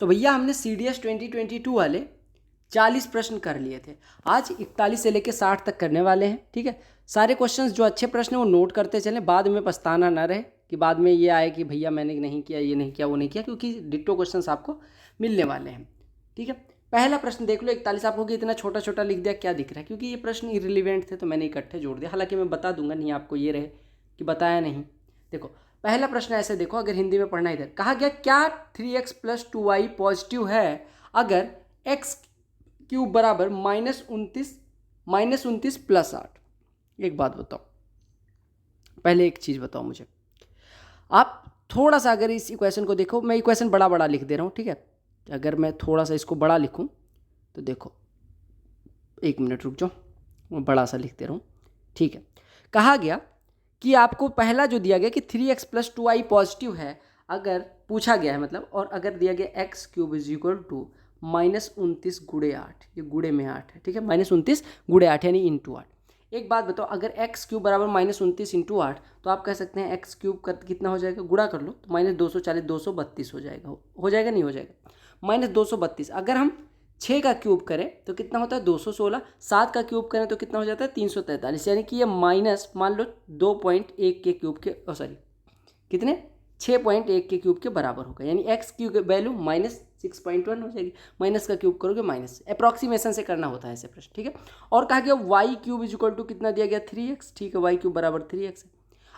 तो भैया हमने CDS 2022 वाले 40 प्रश्न कर लिए थे। आज 41 से लेकर 60 तक करने वाले हैं। ठीक है, सारे क्वेश्चंस जो अच्छे प्रश्न हैं वो नोट करते चलें, बाद में पछताना ना रहे कि बाद में ये आए कि भैया मैंने नहीं किया, ये नहीं किया, वो नहीं किया, क्योंकि डिट्टो क्वेश्चंस आपको मिलने वाले हैं। ठीक है, पहला प्रश्न देख लो 41। आपको कि इतना छोटा छोटा लिख दिया, क्या दिख रहा है? क्योंकि ये प्रश्न इररिलेवेंट थे तो मैंने इकट्ठे जोड़ दिया। हालांकि मैं बता दूंगा, नहीं आपको ये रहे कि बताया नहीं। देखो पहला प्रश्न ऐसे देखो, अगर हिंदी में पढ़ना, इधर कहा गया क्या 3x + 2y पॉजिटिव है अगर x क्यूब बराबर -29 + 8। एक बात बताओ, पहले एक चीज़ बताओ मुझे, आप थोड़ा सा अगर इस इक्वेशन को देखो, मैं इक्वेशन बड़ा बड़ा लिख दे रहा हूँ। ठीक है, अगर मैं थोड़ा सा इसको बड़ा लिखूँ तो देखो, एक मिनट रुक जाओ, मैं बड़ा सा लिख दे रहा हूँ। ठीक है, कहा गया कि आपको पहला जो दिया गया कि 3x + 2y पॉजिटिव है, अगर पूछा गया है मतलब, और अगर दिया गया x³ = -29 × 8, ये गुणे में 8 है। ठीक है, -29 × 8 यानी इंटू 8। एक बात बताओ, अगर x³ बराबर -29 × 8, तो आप कह सकते हैं x³ का कितना हो जाएगा, गुणा कर लो तो -240 232 हो जाएगा। हो जाएगा नहीं हो जाएगा, -232। अगर हम 6 का क्यूब करें तो कितना होता है 216, 7 का क्यूब करें तो कितना हो जाता है 343, यानी कि ये माइनस मान लो 2.1 के क्यूब के सॉरी कितने 6.1 के क्यूब के बराबर होगा, यानी x की वैल्यू -6.1 हो जाएगी। माइनस का क्यूब करोगे माइनस, अप्रॉक्सीमेशन से करना होता है ऐसे प्रश्न। ठीक है, और कहा गया y³ = कितना दिया गया 3x। ठीक है, y³ बराबर 3x है।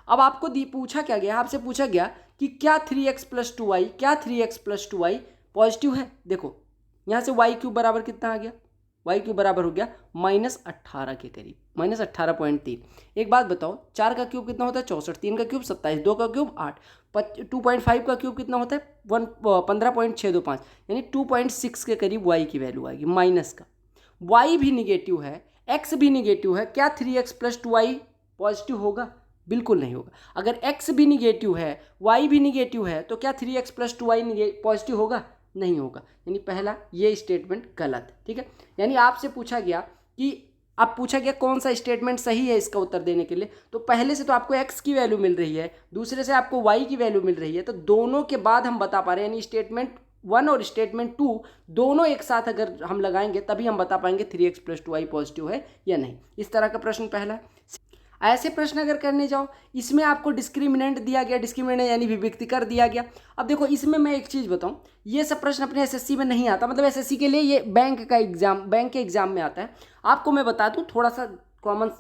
अब आपको पूछा क्या गया, आपसे पूछा गया कि क्या 3x + 2y, क्या 3x + 2y पॉजिटिव है। देखो यहाँ से y³ बराबर कितना आ गया, y³ बराबर हो गया -18 के करीब, -18.3। एक बात बताओ, 4 का क्यूब कितना होता है 64, 3 का क्यूब 27, 2 का क्यूब 8, 2.5 का क्यूब कितना होता है 15.625, यानी 2.6 के करीब y की वैल्यू आएगी माइनस का। y भी निगेटिव है, x भी निगेटिव है, क्या 3x + 2y पॉजिटिव होगा? बिल्कुल नहीं होगा। अगर x भी निगेटिव है, y भी निगेटिव है, तो क्या 3x + 2y पॉजिटिव होगा? नहीं होगा, यानी पहला ये स्टेटमेंट गलत है। ठीक है, यानी आपसे पूछा गया कि अब पूछा गया कौन सा स्टेटमेंट सही है इसका उत्तर देने के लिए, तो पहले से तो आपको x की वैल्यू मिल रही है, दूसरे से आपको y की वैल्यू मिल रही है, तो दोनों के बाद हम बता पा रहे हैं, यानी स्टेटमेंट 1 और स्टेटमेंट 2 दोनों एक साथ अगर हम लगाएंगे तभी हम बता पाएंगे 3x + 2y पॉजिटिव है या नहीं। इस तरह का प्रश्न पहला है। ऐसे प्रश्न अगर करने जाओ, इसमें आपको डिस्क्रिमिनेंट दिया गया, डिस्क्रिमिनेंट यानी विभक्ति कर दिया गया। अब देखो इसमें मैं एक चीज़ बताऊं, ये सब प्रश्न अपने एसएससी में नहीं आता, मतलब एसएससी के लिए ये बैंक का एग्जाम, बैंक के एग्जाम में आता है। आपको मैं बता दूं थोड़ा सा कॉमन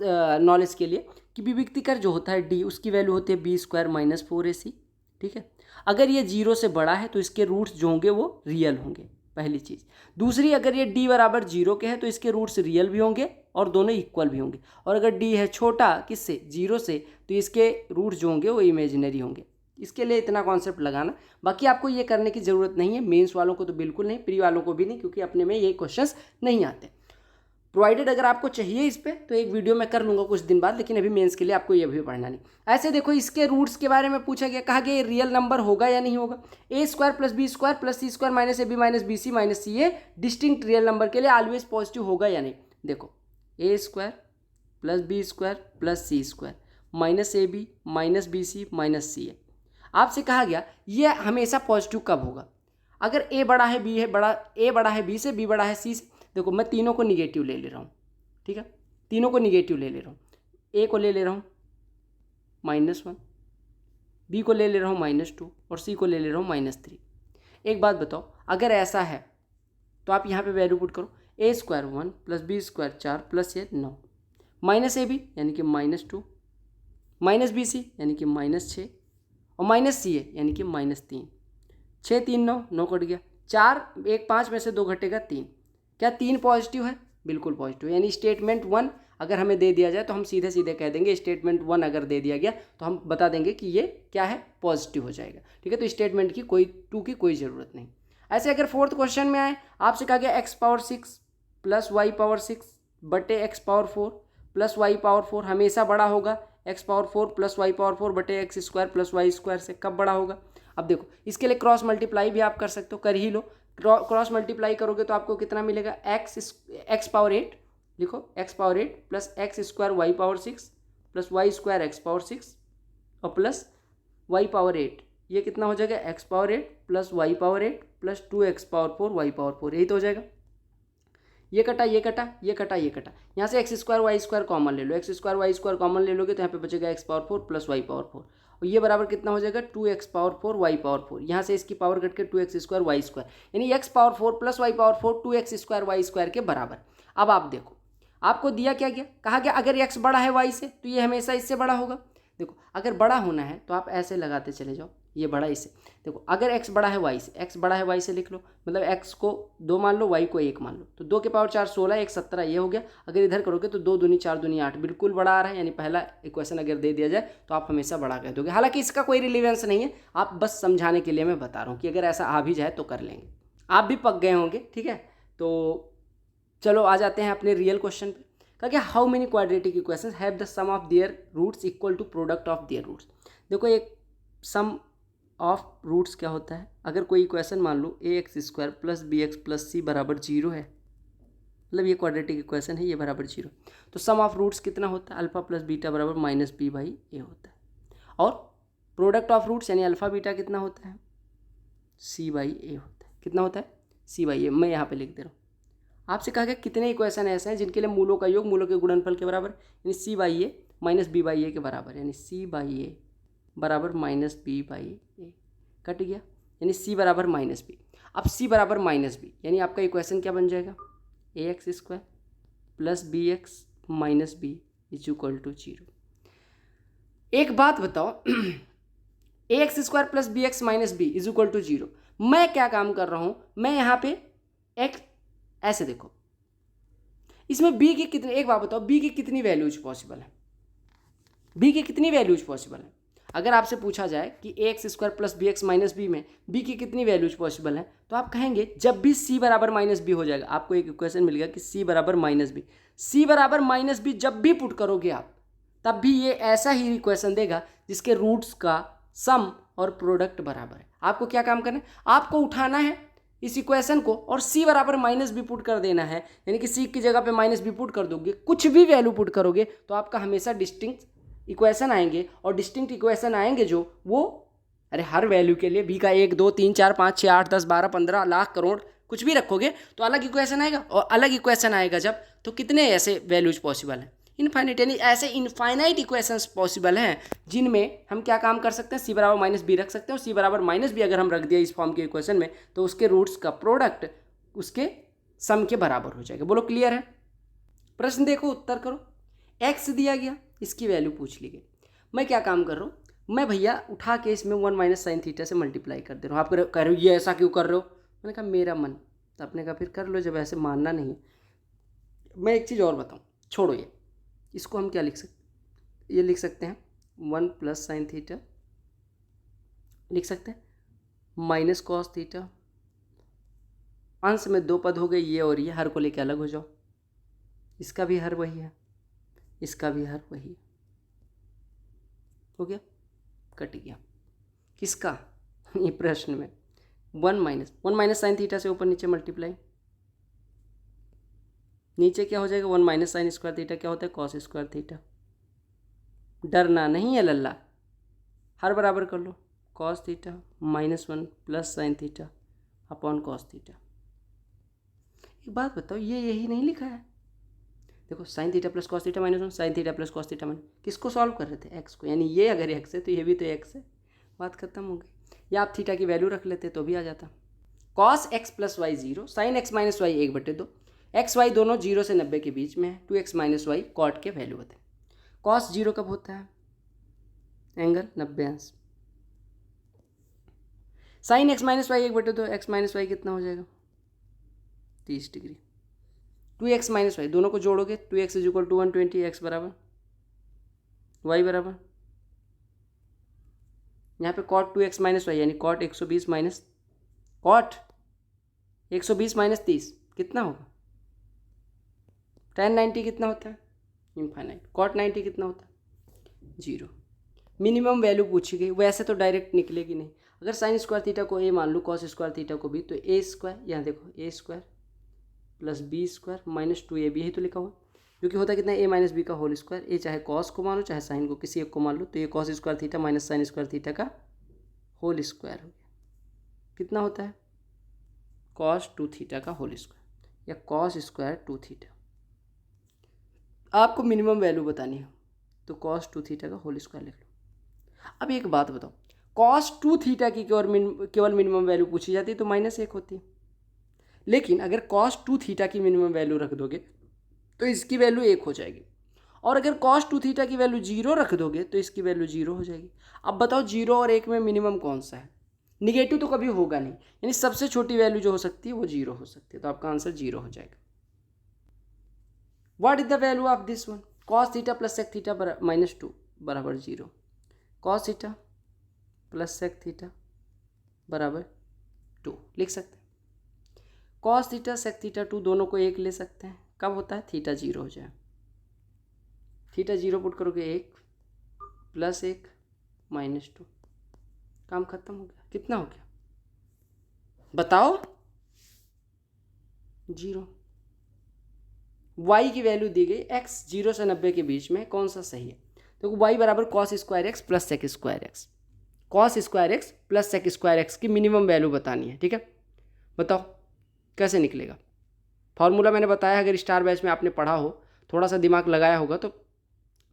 नॉलेज के लिए कि विभक्ति कर जो होता है डी, उसकी वैल्यू होती है b² - 4ac। ठीक है, अगर ये 0 से बड़ा है तो इसके रूट्स जो होंगे वो रियल होंगे, पहली चीज़। दूसरी, अगर ये d बराबर 0 के है तो इसके रूट्स रियल भी होंगे और दोनों इक्वल भी होंगे, और अगर d है छोटा किससे 0 से, तो इसके रूट्स जो होंगे वो इमेजिनरी होंगे। इसके लिए इतना कॉन्सेप्ट लगाना, बाकी आपको ये करने की ज़रूरत नहीं है, मेंस वालों को तो बिल्कुल नहीं, प्री वालों को भी नहीं, क्योंकि अपने में ये क्वेश्चंस नहीं आते। प्रोवाइडेड अगर आपको चाहिए इस पर तो एक वीडियो मैं कर लूँगा कुछ दिन बाद, लेकिन अभी मेंस के लिए आपको ये भी पढ़ना नहीं। ऐसे देखो इसके रूट्स के बारे में पूछा गया, कहा गया ये रियल नंबर होगा या नहीं होगा। a² + b² + c² - ab - bc - ca distinct real number के लिए ऑलवेज पॉजिटिव होगा या नहीं। देखो a² + b² + c² - ab - bc - ca, आपसे कहा गया ये हमेशा पॉजिटिव कब होगा, अगर a बड़ा है b है बड़ा, a बड़ा है b से, b बड़ा है c से। देखो मैं तीनों को निगेटिव ले रहा हूँ। ठीक है, तीनों को निगेटिव ले रहा हूँ, a को ले रहा हूँ -1, b को ले रहा हूँ -2 और c को ले रहा हूँ -3। एक बात बताओ, अगर ऐसा है तो आप यहाँ पे वैल्यू पुट करो, a² 1 + b² 4 + ये 9, -ab यानी कि -2, -bc यानी कि -6 और -ca यानी कि -3। 6 3 9, 9 कट गया, 4 1 5 में से 2 घटेगा 3। क्या 3 पॉजिटिव है? बिल्कुल पॉजिटिव, यानी स्टेटमेंट 1 अगर हमें दे दिया जाए तो हम सीधे सीधे कह देंगे, स्टेटमेंट 1 अगर दे दिया गया तो हम बता देंगे कि ये क्या है, पॉजिटिव हो जाएगा। ठीक है, तो स्टेटमेंट की कोई 2 की कोई ज़रूरत नहीं। ऐसे अगर फोर्थ क्वेश्चन में आए, आपसे कहा गया x⁻6 + y⁻6 बटे x⁻4 + y⁻4 हमेशा बड़ा होगा x⁻4 + y⁻4 बटे x² + y² से, कब बड़ा होगा। अब देखो इसके लिए क्रॉस मल्टीप्लाई भी आप कर सकते हो, कर ही लो। क्रॉस मल्टीप्लाई करोगे तो आपको कितना मिलेगा, x⁻8 लिखो, x⁻8 + x² y⁻6 + y² x⁻6 और प्लस y⁻8 ये कितना हो जाएगा x power 8 plus y power 8 plus 2x power 4 y power 4, यही तो हो जाएगा। ये कटा ये कटा ये कटा ये कटा, यहाँ से x square y square common ले लो, x square y square common ले लोगे तो यहाँ पे बचेगा x power 4 plus y power 4, और ये बराबर कितना हो जाएगा 2x पावर 4 वाई पावर 4, यहाँ से इसकी पावर कट के 2x स्क्वायर वाई स्क्वायर, यानी x power 4 plus y power 4 2x square y square के बराबर। अब आप देखो आपको दिया क्या गया, कहा गया अगर x बड़ा है y से तो ये हमेशा इससे बड़ा होगा। देखो अगर बड़ा होना है तो आप ऐसे लगाते चले जाओ, ये बड़ा इससे, देखो अगर x बड़ा है y से, x बड़ा है y से लिख लो, मतलब x को 2 मान लो, y को 1 मान लो, तो 2 के पावर 4 16, 1 17 ये हो गया। अगर इधर करोगे तो 2 दूनी 4 दूनी 8, बिल्कुल बड़ा आ रहा है, यानी पहला इक्वेशन अगर दे दिया जाए तो आप हमेशा बड़ा कह दोगे। हालांकि इसका कोई रिलेवेंस नहीं है, आप बस समझाने के लिए मैं बता रहा हूँ कि अगर ऐसा आ भी जाए तो कर लेंगे। आप भी पक गए होंगे, ठीक है। तो चलो आ जाते हैं अपने रियल क्वेश्चन पे। कहा क्या how many quadratic equations have the sum of their roots equal to product of their roots. देखो एक सम ऑफ रूट्स क्या होता है, अगर कोई इक्वेशन मान लो a x square plus B x plus c बराबर 0 है, मतलब ये क्वाड्रेटिक इक्वेशन है, ये बराबर 0, तो सम ऑफ रूट्स कितना होता है, अल्फा प्लस बीटा बराबर माइनस बी बाई ए होता है। और प्रोडक्ट ऑफ रूट्स यानी अल्फा बीटा कितना होता है, सी बाई ए होता है। कितना होता है, सी बाई ए। मैं यहाँ पे लिख दे रहा हूँ। आपसे कहा गया कितने इक्वेशन ऐसे हैं जिनके लिए मूलों का योग मूलों के गुणनफल के बराबर, यानी C by A minus B by A के बराबर, यानी सी बाई ए बराबर minus B by A, cut गया, यानी सी बराबर माइनस बी। अब सी बराबर माइनस बी यानी आपका इक्वेशन क्या बन जाएगा, A x square plus B X minus B is equal to 0। एक बात बताओ, A x square plus B X minus B is equal to 0, मैं क्या काम कर रहा हूँ, मैं यहाँ पे एक्स ऐसे देखो, इसमें बी की कितनी, एक बात बताओ बी की कितनी वैल्यूज पॉसिबल है, बी की कितनी वैल्यूज पॉसिबल है। अगर आपसे पूछा जाए कि A x square plus B X minus B में बी की कितनी वैल्यूज पॉसिबल है, तो आप कहेंगे जब भी सी बराबर माइनस बी हो जाएगा, आपको एक इक्वेशन मिल गया कि सी बराबर माइनस बी, सी बराबर माइनस बी जब भी पुट करोगे आप, तब भी ये ऐसा ही इक्वेशन देगा जिसके रूट्स का सम और प्रोडक्ट बराबर है। आपको क्या काम करना है, आपको उठाना है इस इक्वेशन को और c बराबर माइनस बी पुट कर देना है, यानी कि c की जगह पे माइनस बी पुट कर दोगे, कुछ भी वैल्यू पुट करोगे तो आपका हमेशा डिस्टिंक्ट इक्वेशन आएंगे, और डिस्टिंक्ट इक्वेशन आएंगे जो वो, अरे हर वैल्यू के लिए b का 1 2 3 4 5 6 8 10 12 15 लाख करोड़ कुछ भी रखोगे तो अलग इक्वेशन आएगा, और अलग इक्वेशन आएगा जब, तो कितने ऐसे वैल्यूज पॉसिबल हैं, इनफाइनाइट, यानी ऐसे इनफाइनाइट इक्वेशंस पॉसिबल हैं जिनमें हम क्या काम कर सकते हैं, सी बराबर माइनस बी रख सकते हैं, और सी बराबर माइनस बी अगर हम रख दिया इस फॉर्म के इक्वेशन में तो उसके रूट्स का प्रोडक्ट उसके सम के बराबर हो जाएगा। बोलो क्लियर है। प्रश्न देखो, उत्तर करो। एक्स दिया गया, इसकी वैल्यू पूछ ली गई, मैं क्या काम कर रहा हूँ, मैं भैया उठा के इसमें 1 माइनस साइन थीटा से मल्टीप्लाई कर दे रहा हूँ। आप कह रहे हो ये ऐसा क्यों कर रहे हो, मैंने कहा मेरा मन, तो आपने कहा फिर कर लो, जब ऐसे मानना नहीं है। मैं एक चीज़ और बताऊँ, छोड़ो ये, इसको हम क्या लिख सकते, ये लिख सकते हैं 1 प्लस साइन थीटा, लिख सकते हैं माइनस कॉस थीटा, अंश में 2 पद हो गए ये और ये, हर को लेके अलग हो जाओ, इसका भी हर वही है, इसका भी हर वही है, हो गया, कट गया। किसका, ये प्रश्न में 1 माइनस साइन थीटा से ऊपर नीचे मल्टीप्लाई, नीचे क्या हो जाएगा 1 माइनस साइन स्क्वायर थीटा, क्या होता है कॉस स्क्वायर थीटा। डरना नहीं है लल्ला, हर बराबर कर लो, cos theta minus 1 plus sine theta upon cos theta. एक बात बताओ, ये यही नहीं लिखा है, देखो sine theta plus cos theta minus 1, sine theta plus cos theta minus, किसको सॉल्व कर रहे थे, एक्स को, यानी ये अगर एक्स है तो ये भी तो एक्स है, बात खत्म हो गई। या आप थीटा की वैल्यू रख लेते तो भी आ जाता, cos x plus y 0, sine x minus y 1/2, x y दोनों 0 से 90 के बीच में है, 2x माइनस वाई कॉट के वैल्यू होते हैं। कॉस 0 कब होता है, एंगल 90 अंश, sine x minus y 1/2, x minus y कितना हो जाएगा 30 डिग्री, 2x माइनस वाई दोनों को जोड़ोगे 2x is equal to 120, x बराबर वाई बराबर, यहाँ पे कॉट 2x माइनस वाई यानी कॉट 120 माइनस कॉट 120 माइनस 30 कितना होगा, tan 90 कितना होता है इनफाइनाइट, कॉट 90 कितना होता है 0। मिनिमम वैल्यू पूछी गई, वैसे तो डायरेक्ट निकलेगी नहीं, अगर साइन स्क्वायर थीटा को a मान लो, कॉस स्क्वायर थीटा को b, तो a स्क्वायर, यहाँ देखो a square plus b square minus 2ab, यही तो लिखा हुआ, जो कि होता है कितना a माइनस बी का होल स्क्वायर, a चाहे कॉस को मान लो चाहे साइन को, किसी एक को मान लो, तो ये cos square theta minus sign square theta का होल स्क्वायर हो गया। कितना होता है? कॉस 2 थीटा का होल स्क्वायर या कॉस स्क्वायर 2 थीटा। आपको मिनिमम वैल्यू बतानी है तो कॉस 2 थीटा का होल स्क्वायर लिख लो। अब एक बात बताओ, कॉस 2 थीटा की केवल मिनिमम वैल्यू पूछी जाती है तो -1 होती है, लेकिन अगर कॉस 2 थीटा की मिनिमम वैल्यू रख दोगे तो इसकी वैल्यू 1 हो जाएगी, और अगर कॉस 2 थीटा की वैल्यू 0 रख दोगे तो इसकी वैल्यू 0 हो जाएगी। अब बताओ 0 और 1 में मिनिमम कौन सा है? निगेटिव तो कभी होगा नहीं, यानी सबसे छोटी वैल्यू जो हो सकती है वो 0 हो सकती है, तो आपका आंसर 0 हो जाएगा। What is the value of this one? Cos theta plus sec theta -2 बराबर 0। Cos theta plus sec theta बराबर 2 लिख सकते हैं। कॉस थीटा सेक थीटा 2 दोनों को 1 ले सकते हैं। कब होता है? थीटा 0 हो जाए। थीटा 0 पुट करोगे 1 + 1 -2, काम खत्म हो गया। कितना हो गया बताओ? 0। y की वैल्यू दी गई x 0 से 90 के बीच में, कौन सा सही है? तो y बराबर cos square x plus sec square x. Cos square x plus sec square x की मिनिमम वैल्यू बतानी है, ठीक है? बताओ कैसे निकलेगा? फॉर्मूला मैंने बताया, अगर स्टार बैच में आपने पढ़ा हो, थोड़ा सा दिमाग लगाया होगा तो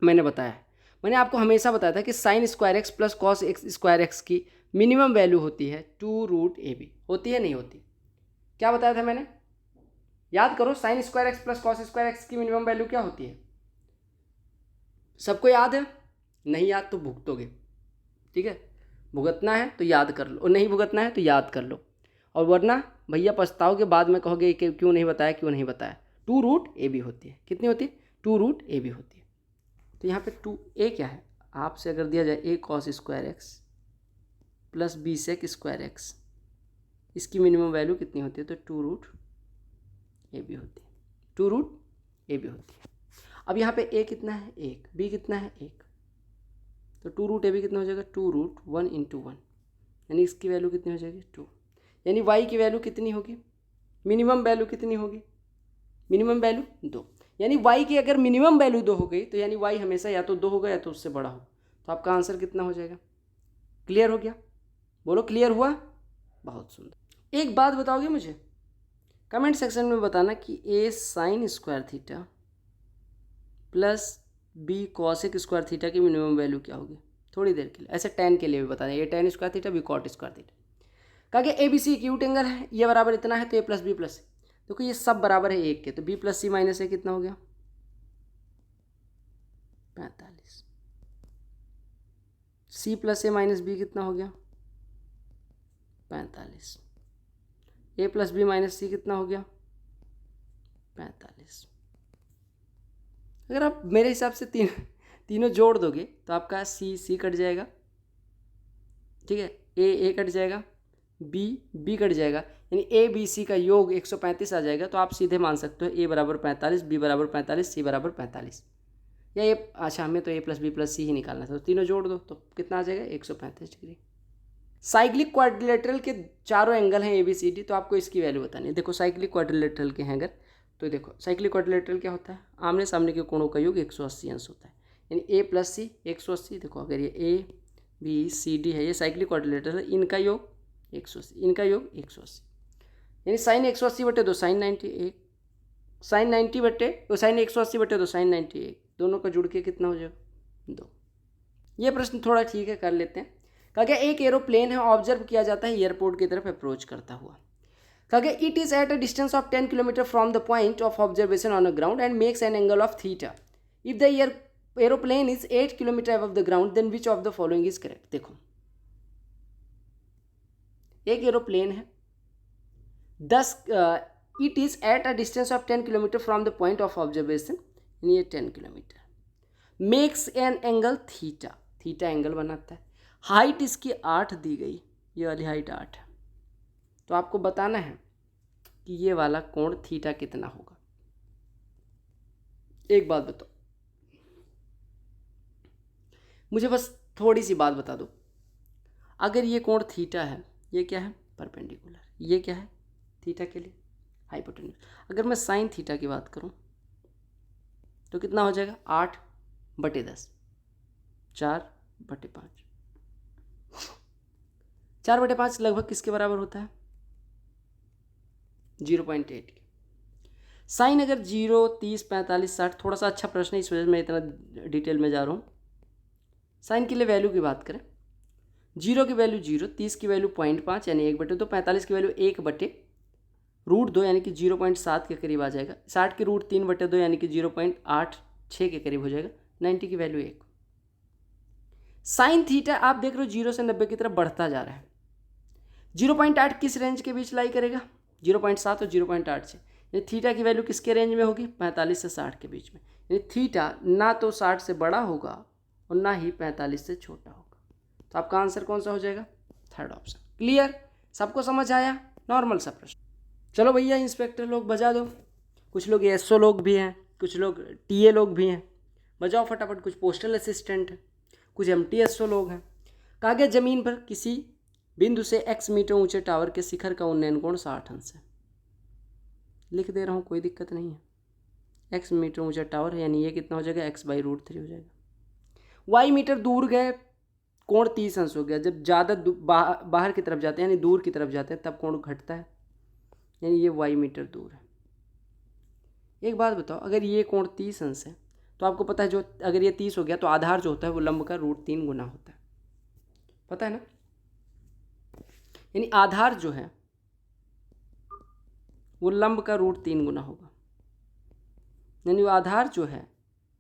मैंने बताया है। मैंने आपको हमेशा बताया था कि sine square x plus cos square x की मिनिमम वैल्यू होती है 2√AB। होती है नहीं होती? क्या बताया था मैंने? याद करो, sine square x plus cos square x की मिनिमम वैल्यू क्या होती है? सबको याद है? नहीं याद तो भुगतोगे, ठीक है? भुगतना है तो याद कर लो, और नहीं भुगतना है तो याद कर लो, और वरना भैया पछताओगे बाद में, कहोगे कि क्यों नहीं बताया, क्यों नहीं बताया। 2√AB होती है। कितनी होती है? 2√AB होती है। तो यहाँ पे 2a क्या है? आपसे अगर दिया जाए a cos square x plus b sec square x, इसकी मिनिमम वैल्यू कितनी होती है? तो 2√AB होती है। 2√AB होती है। अब यहाँ पे a कितना है? 1। b कितना है? 1। तो 2√AB कितना हो जाएगा? 2√1 × 1, यानी इसकी वैल्यू कितनी हो जाएगी? 2। यानी y की वैल्यू कितनी होगी? मिनिमम वैल्यू कितनी होगी? Minimum value 2। यानी y की अगर मिनिमम वैल्यू 2 हो गई तो यानी y हमेशा या तो 2 होगा या तो उससे बड़ा हो। तो आपका आंसर कितना हो जाएगा? क्लियर हो गया? बोलो क्लियर हुआ? बहुत सुंदर। एक बात बताओगे मुझे? कमेंट सेक्शन में बताना कि a sign square theta plus b cosec square theta की मिनिमम वैल्यू क्या होगी? थोड़ी देर के लिए ऐसे tan के लिए भी बताना। ये tan square theta, b cot square theta. कहा कि A B C acute angle है, ये बराबर इतना है तो a प्लस बी प्लस, देखो ये सब बराबर है 1 के, तो b प्लस सी माइनस ए कितना हो गया? 45। c प्लस ए माइनस बी कितना हो गया? 45। a प्लस बी माइनस सी कितना हो गया? 45। अगर आप मेरे हिसाब से तीनों जोड़ दोगे तो आपका c कट जाएगा, ठीक है? a कट जाएगा, b कट जाएगा, यानी a b c का योग 135 आ जाएगा। तो आप सीधे मान सकते हो a बराबर 45, b बराबर 45, c बराबर 45। या ये अच्छा, हमें तो a प्लस बी प्लस सी ही निकालना था, तो तीनों जोड़ दो तो कितना आ जाएगा? 135 डिग्री। साइक्लिक क्वाड्रिलेटरल के चारों एंगल हैं ABCD, तो आपको इसकी वैल्यू बतानी है। देखो साइक्लिक क्वाड्रिलेटरल के हैं अगर, तो देखो साइक्लिक क्वाड्रिलेटरल क्या होता है? आमने सामने के कोणों का योग 180 अंश होता है, यानी a प्लस सी 180। देखो अगर ये A B C D है, ये साइक्लिक क्वाड्रिलेटरल है, इनका योग 180, इनका योग 180, यानी sine 180/2 sine 91, sine 90/2 sine 180/2 sine 91, दोनों का जुड़ के कितना हो जाएगा? 2। ये प्रश्न थोड़ा ठीक है, कर लेते हैं। कहा गया एक एरोप्लेन है, ऑब्जर्व किया जाता है एयरपोर्ट की तरफ अप्रोच करता हुआ। कहा गया it is at a distance of 10 kilometre from the point of observation on a ground and makes an angle of theta. If the aeroplane is 8 kilometre above the ground then which of the following is correct. देखो एक aeroplane है, 10 it is at a distance of 10 kilometre from the point of observation, ये 10 kilometre, makes an angle theta, theta angle बनाता है। Height इसकी 8 दी गई, ये वाली हाइट 8 है, तो आपको बताना है कि ये वाला कोण थीटा कितना होगा। एक बात बताओ मुझे, बस थोड़ी सी बात बता दो। अगर ये कोण थीटा है, ये क्या है? परपेंडिकुलर। ये क्या है? थीटा के लिए हाइपोटेन्यूज। अगर मैं साइन थीटा की बात करूं तो कितना हो जाएगा? 8/10, 4/5। 4/5 लगभग किसके बराबर होता है? 0.8 के। साइन अगर 0, 30, 45, 60, थोड़ा सा अच्छा प्रश्न है इस वजह से मैं इतना डिटेल में जा रहा हूँ। साइन के लिए वैल्यू की बात करें, 0 की वैल्यू 0, 30 की वैल्यू 0.5 यानी 1/2, 45 की वैल्यू 1/√2 यानी कि 0.7 के करीब आ जाएगा, 60 की रूट 3/2 यानी कि 0.86 के करीब हो जाएगा, 90 की वैल्यू 1। साइन थीटा आप देख रहे हो 0 से 90 की तरफ बढ़ता जा रहा है। 0.8 किस रेंज के बीच लाई करेगा? 0.7 और 0.8 से, यानी थीटा की वैल्यू किसके रेंज में होगी? 45 से 60 के बीच में। यानी थीटा ना तो 60 से बड़ा होगा और ना ही 45 से छोटा होगा। तो आपका आंसर कौन सा हो जाएगा? Third option. क्लियर? सबको समझ आया? नॉर्मल सा प्रश्न। चलो भैया इंस्पेक्टर लोग बजा दो। कुछ लोग एसओ लोग भी हैं, कुछ लोग टीए लोग भी हैं, बजाओ फटाफट। कुछ पोस्टल असिस्टेंट हैं, कुछ एमटीएसओ लोग हैं। कहा गया जमीन पर किसी बिंदु से x मीटर ऊंचे टावर के शिखर का उन्नयन कोण 60 अंश है। लिख दे रहा हूँ, कोई दिक्कत नहीं है। x मीटर ऊंचा टावर है यानी ये कितना हो जाएगा? x/√3 हो जाएगा। y मीटर दूर गए, कोण 30 अंश हो गया। जब ज़्यादा बाहर की तरफ जाते हैं यानी दूर की तरफ जाते हैं तब कोण घटता है, यानी ये y मीटर दूर है। एक बात बताओ, अगर ये कोण 30 अंश है तो आपको पता है जो अगर ये 30 हो गया तो आधार जो होता है वो लंब का √3 गुना होता है, पता है ना? यानी आधार जो है वो लंब का √3 गुना होगा। यानी वो आधार जो है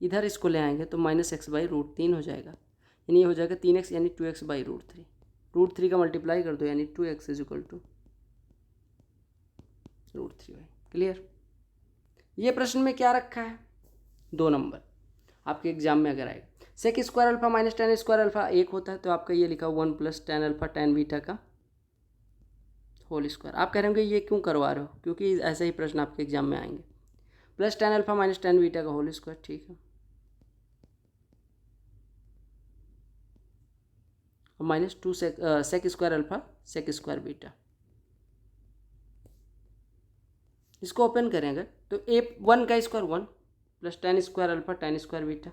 इधर इसको ले आएंगे तो -x/√3 हो जाएगा, यानी ये हो जाएगा 3x यानी 2x/√3। √3 का मल्टीप्लाई कर दो यानी 2x = √3y। क्लियर? ये प्रश्न में क्या रखा है? 2 नंबर आपके एग्जाम में अगर आएगा। Sec square alpha minus tan square alpha 1 होता है तो आपका ये लिखा 1 + tan अल्फा tan बीटा का होल स्क्वायर। आप कह रहे होंगे ये क्यों करवा रहे हो? क्योंकि ऐसे ही प्रश्न आपके एग्जाम में आएंगे। Plus tan alpha minus tan beta का होल स्क्वायर, ठीक है, और -2 sec square alpha sec square beta. इसको ओपन करेंगे तो A1 का square 1 + tan square alpha tan square beta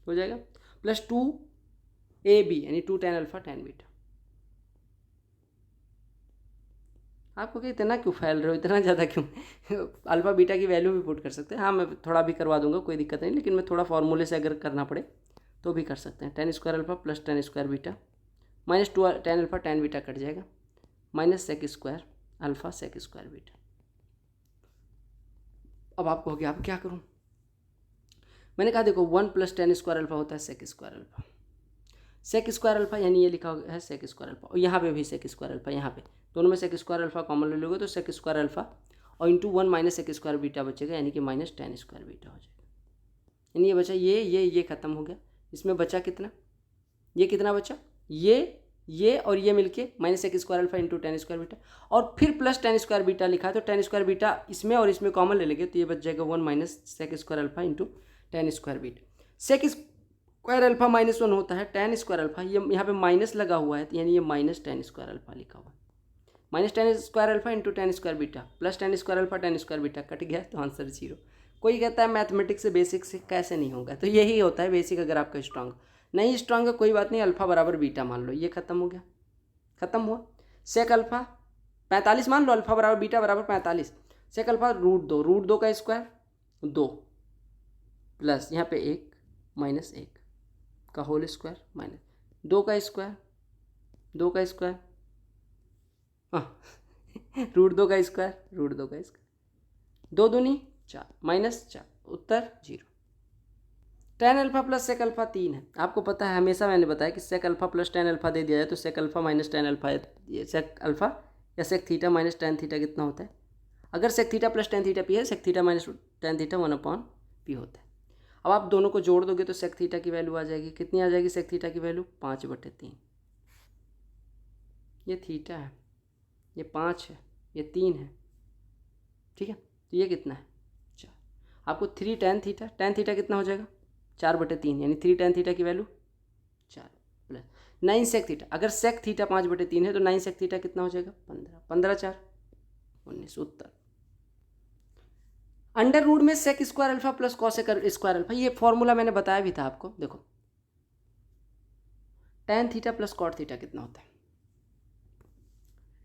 हो जाएगा, प्लस 2AB यानी 2 tan अल्फा tan बीटा। आपको क्या इतना क्यों फैल रहे हो, इतना ज़्यादा क्यों? अल्फ़ा बीटा की वैल्यू भी पुट कर सकते हैं। हाँ, मैं थोड़ा भी करवा दूंगा, कोई दिक्कत नहीं, लेकिन मैं थोड़ा फॉर्मूले से अगर करना पड़े तो भी कर सकते हैं। tan square alpha plus tan square beta -2 tan alpha tan beta cut जाएगा, minus sec square alpha sec square beta. अब आपको हो गया, अब क्या करूँ? मैंने कहा देखो 1 + tan स्क्वायर अल्फा होता है sec square alpha. Sec square alpha यानी ये लिखा है सेक स्क्वायर अल्फा, और यहाँ पे भी सेक स्क्वायर अल्फा, यहाँ पे दोनों में सेक स्क्वायर अल्फा कॉमन ले लोगे तो सेक स्क्वायर अल्फा और into 1 minus sec square beta बचेगा, यानी कि माइनस tan स्क्वायर बीटा हो जाएगा। यानी ये बचा ये खत्म हो गया। इसमें बचा कितना? ये कितना बचा? ये और ये मिलके minus sec square alpha into tan square beta, और फिर प्लस tan स्क्वायर बीटा लिखा है तो tan स्क्वायर बीटा इसमें और इसमें कॉमन ले लेंगे तो ये बच जाएगा 1 minus sec square alpha into tan square beta. Sec square alpha -1 होता है, tan स्क्वायर अल्फा ये यहाँ पे माइनस लगा हुआ है यानी ये माइनस tan स्क्वायर अल्फा लिखा हुआ है। Minus tan square alpha into tan square beta plus tan square alpha tan square beta cut गया तो आंसर 0। कोई कहता है मैथमेटिक्स से बेसिक से कैसे नहीं होगा, तो यही होता है बेसिक। अगर आपका स्ट्रांग नहीं स्ट्रांग है कोई बात नहीं, अल्फा बराबर बीटा मान लो, ये खत्म हो गया, खत्म हुआ। सेक अल्फा 45 मान लो, अल्फा बराबर बीटा बराबर 45। सेक अल्फा √2 का स्क्वायर 2 प्लस यहाँ पे 1 माइनस 1 का होल स्क्वायर माइनस 2 का स्क्वायर हाँ √2 का स्क्वायर 2 दूनी 4 माइनस 4, उत्तर 0। tan alpha plus sec alpha 3 है। आपको पता है हमेशा मैंने बताया कि sec alpha plus tan alpha दे दिया जाए तो sec alpha minus tan alpha, ये सेक अल्फा या sec theta minus tan theta कितना होता है? अगर sec theta plus tan theta P है, sec theta minus tan theta 1/p होता है। अब आप दोनों को जोड़ दोगे तो सेक थीटा की वैल्यू आ जाएगी, कितनी आ जाएगी सेक थीटा की वैल्यू? 5/3। ये थीटा है, ये 5 है, ये 3 है, ठीक है, तो ये कितना है? 4। आपको 3 tan थीटा कितना हो जाएगा? 4/3, यानी 3 tan थीटा की वैल्यू 4 प्लस 9 सेक थीटा। अगर सेक थीटा 5/3 है तो 9 सेक थीटा कितना हो जाएगा? 15, 15 4 19, उत्तर। अंडर रूट में sec square alpha plus cosec square alpha, ये फॉर्मूला मैंने बताया भी था आपको। देखो tan theta plus cot theta कितना होता है?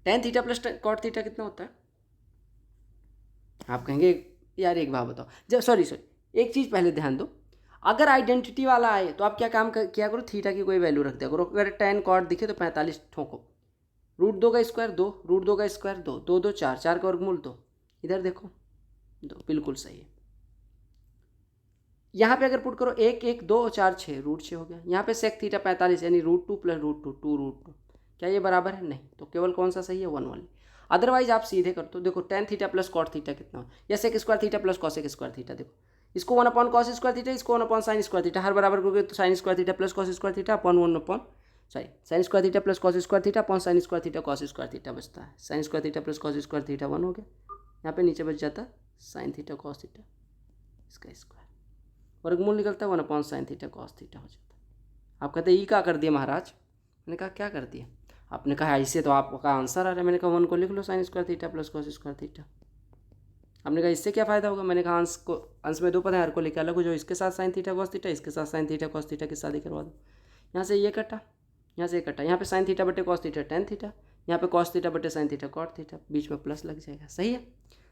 tan theta plus cot theta कितना होता है? आप कहेंगे यार एक बात बताओ, जब सॉरी एक चीज़ पहले ध्यान दो, अगर आइडेंटिटी वाला आए तो आप क्या काम किया करो, थीटा की कोई वैल्यू रख दिया करो। अगर tan कॉट दिखे तो 45 ठोको, √2 का स्क्वायर 2, √2 का स्क्वायर 2, 2 2 4, 4 का वर्गमूल 2, इधर देखो 2, बिल्कुल सही है। यहाँ पे अगर पुट करो 1 1 2 4 6, √6 हो गया। यहाँ पे सेक थीटा 45 यानी √2 प्लस √2 2 √2, क्या ये बराबर है? नहीं, तो केवल कौन सा सही है? 1 वाली। अदरवाइज आप सीधे कर दो, देखो tan theta plus cot theta कितना हो, या sec square theta plus cosec square theta, देखो इसको 1 अपॉन कॉस स्क्वायर थीटा, इसको 1 अपॉन साइन स्क्वायर थीटा, हर बराबर करोगे तो sine square theta plus cos square theta upon 1 upon sine square theta plus cos square theta upon sine square theta cos square theta बचता है। Sine square theta plus cos square theta 1 हो गया, यहाँ पे नीचे बच जाता साइन थीटा कॉस थीटा इसका स्क्वायर, वर्गमूल निकलता है 1 upon sine theta cos theta हो जाता है। आप कहते हैं ये क्या कर दिया महाराज? मैंने कहा क्या कर दिया? आपने कहा इससे तो आपका आंसर आ रहा है। मैंने कहा 1 को लिख लो sine square theta plus cos square theta. आपने कहा इससे क्या फ़ायदा होगा? मैंने कहा अंश में 2 पद है, हर को लेकर अलग हो जाओ, इसके साथ साइन थीटा कॉस थीटा, इसके साथ साइन थीटा कॉस थीटा की शादी करवा दो। यहाँ से ये कटा, यहाँ से ये कटा, यहाँ पे साइन थीटा बटे कॉस थीटा tan थीटा, यहाँ पे कॉस थीटा बटे साइन थीटा कॉट थीटा, बीच में प्लस लग जाएगा। सही है।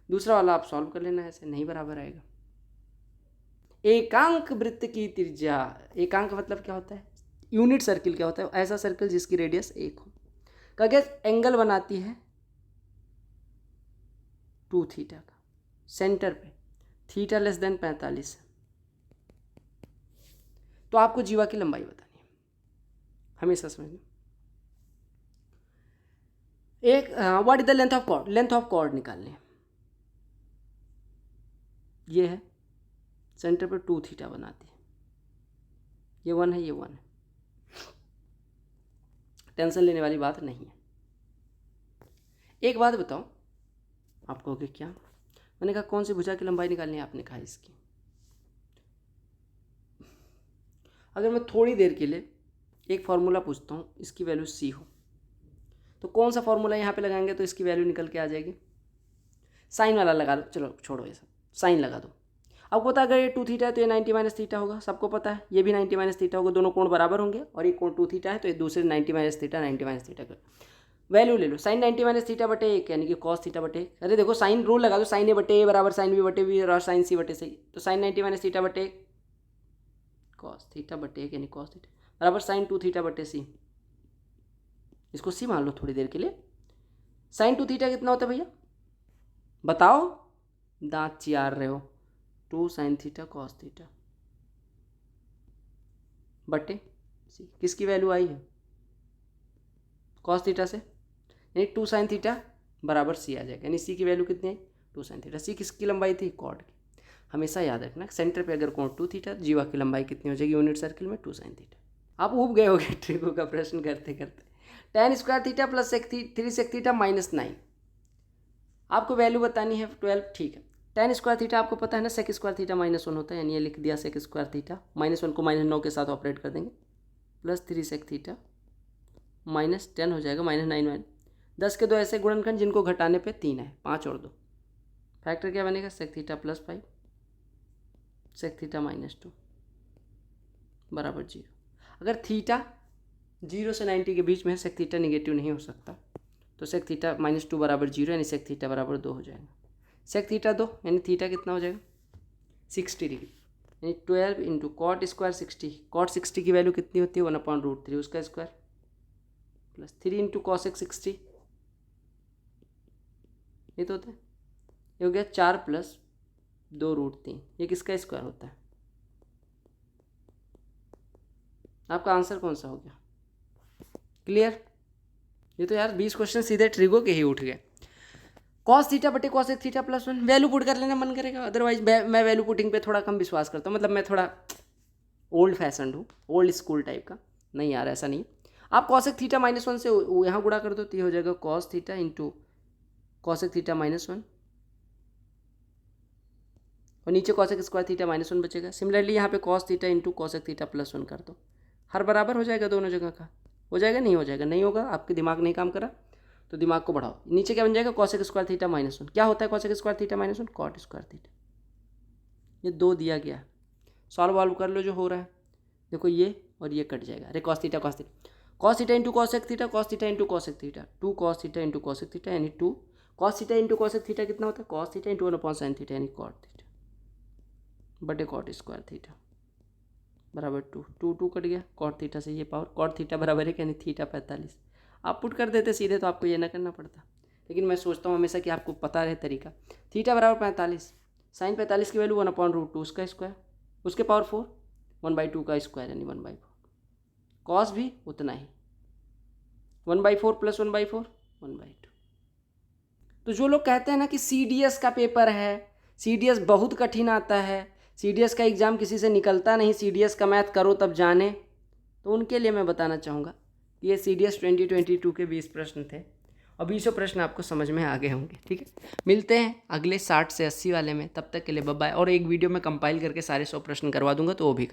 दूसरा वाला आप सॉल्व कर लेना, ऐसे नहीं बराबर आएगा। एकांक वृत्त की त्रिज्या, एकांक मतलब क्या होता है? यूनिट सर्किल क्या होता है? ऐसा सर्किल जिसकी रेडियस 1 हो। कगे एंगल बनाती है 2 थीटा का, सेंटर पे थीटा लेस देन 45 है। तो आपको जीवा की लंबाई बतानी है, हमेशा समझना। एक what is the length of chord, length of chord निकालनी है। ये है सेंटर पे 2 थीटा बनाती है, ये 1 है, ये 1 है, टेंशन लेने वाली बात नहीं है। एक बात बताओ, आप कहोगे क्या? मैंने कहा कौन सी भुजा की लंबाई निकालनी है? आपने कहा इसकी। अगर मैं थोड़ी देर के लिए एक फार्मूला पूछता हूँ, इसकी वैल्यू c हो, तो कौन सा फार्मूला यहाँ पे लगाएंगे तो इसकी वैल्यू निकल के आ जाएगी? साइन वाला लगा लो, चलो छोड़ो ये सब, साइन लगा दो। आपको पता है अगर ये 2 थीटा है तो ये 90 माइनस थीटा होगा, सबको पता है। ये भी 90 माइनस थीटा होगा, दोनों कोण बराबर होंगे, और एक कोण 2 थीटा है तो ये दूसरे 90 माइनस थीटा 90 माइनस थीटा का वैल्यू ले लो। साइन 90 माइनस थीटा बटे 1 यानी कि कॉस थीटा बटे 1। अरे देखो साइन रूल लगा दो, साइन ए बटे ए बराबर साइन बी बटे बी और साइन सी बटे सी। तो साइन 90 माइनस थीटा बटे 1 कॉस थीटा बटे 1 यानी कॉस थीटा बराबर साइन 2 थीटा बटे सी। इसको सी मान लो थोड़ी देर के लिए। साइन 2 थीटा कितना होता है भैया? बताओ, दांत चियार रहे हो। 2 साइन थीटा कॉस थीटा बटे सी। किसकी वैल्यू आई है? कॉस थीटा से, यानी 2 साइन थीटा बराबर सी आ जाएगा, यानी सी की वैल्यू कितनी आई? 2 साइन थीटा। सी किसकी लंबाई थी? कॉर्ड की। हमेशा याद रखना, सेंटर पे अगर कोण 2 थीटा, जीवा की लंबाई कितनी हो जाएगी यूनिट सर्किल में? 2 साइन थीटा। आप उब गए होगे ट्रिको का प्रश्न करते करते। tan square theta plus 3 sec theta minus 9, आपको वैल्यू बतानी है 12। ठीक है, tan स्क्वायर थीटा आपको पता है ना, सेक स्क्वायर थीटा -1 होता है, यानी ये लिख दिया सेक स्क्वायर थीटा, -1 को -9 के साथ ऑपरेट कर देंगे, प्लस 3 सेक थीटा माइनस 10 हो जाएगा, -9 10 के 2 ऐसे गुणनखंड जिनको घटाने पे 3 है, 5 और 2 फैक्टर क्या बनेगा? Sec theta plus 5 sec theta -2 बराबर 0। अगर थीटा 0 से 90 के बीच में है, सेक थीटा निगेटिव नहीं हो सकता, तो सेक थीटा -2 बराबर 0 यानी सेक थीटा बराबर 2 हो जाएगा। सेक थीटा 2 यानी थीटा कितना हो जाएगा? 60 डिग्री, यानी 12 इंटू कॉट स्क्वायर 60। कॉट 60 की वैल्यू कितनी होती है? 1/√3 उसका स्क्वायर प्लस 3 इंटू कॉसेक 60, ये तो होता है, ये हो गया 4 प्लस 2√3, ये किसका स्क्वायर होता है? आपका आंसर कौन सा हो गया? क्लियर? ये तो यार 20 क्वेश्चन सीधे ट्रिगो के ही उठ गए। कॉस थीटा बटे cosec theta plus 1, value put कर लेना मन करेगा, अदरवाइज मैं वैल्यू पुटिंग पे थोड़ा कम विश्वास करता हूँ, मतलब मैं थोड़ा ओल्ड फैशन हूँ, ओल्ड स्कूल टाइप का। नहीं यार ऐसा नहीं, आप कॉसेक थीटा -1 से यहाँ गुणा कर दो तो ये हो जाएगा cos theta into cosec theta -1, और नीचे कॉसेक स्क्वायर थीटा -1 बचेगा। सिमिलरली यहाँ पे cos theta into cosec theta plus 1 कर दो, हर बराबर हो जाएगा दोनों जगह का। हो जाएगा? नहीं हो जाएगा? नहीं होगा, आपके दिमाग नहीं काम करा तो दिमाग को बढ़ाओ। नीचे क्या बन जाएगा? Cosec square theta -1। क्या होता है cosec square theta -1? Cot square theta. ये 2 दिया गया, सॉल्व वाल्व कर लो जो हो रहा है। देखो ये और ये कट जाएगा, अरे cos theta cos theta into cosec theta, cos theta into cosec theta, 2 cos theta into cosec theta यानी 2 cos theta into cosec theta कितना होता है, cos theta into 1/sin theta यानी कॉट थीटा बटे कॉट स्क्वायर थीटा बराबर 2 cut गया cot theta से ये पावर, कॉट थीटा बराबर है यानी थीटा 45। आप पुट कर देते सीधे तो आपको ये ना करना पड़ता, लेकिन मैं सोचता हूँ हमेशा कि आपको पता रहे तरीका। थीटा बराबर 45, साइन 45 की वैल्यू 1/√2 उसका स्क्वायर, उसके पावर 4, 1/2 का स्क्वायर यानी 1/4, कॉस भी उतना ही 1/4 प्लस 1/4 1/2। तो जो लोग कहते हैं ना कि CDS का पेपर है, CDS बहुत कठिन आता है, CDS का एग्ज़ाम किसी से निकलता नहीं, CDS का मैथ करो तब जाने, तो उनके लिए मैं बताना चाहूँगा कि ये CDS 2022 के 20 प्रश्न थे और 20 प्रश्न आपको समझ में आ गए होंगे। ठीक है, मिलते हैं अगले 60 से 80 वाले में, तब तक के लिए बाय बाय। और एक वीडियो में कंपाइल करके सारे 100 प्रश्न करवा दूंगा तो वो भी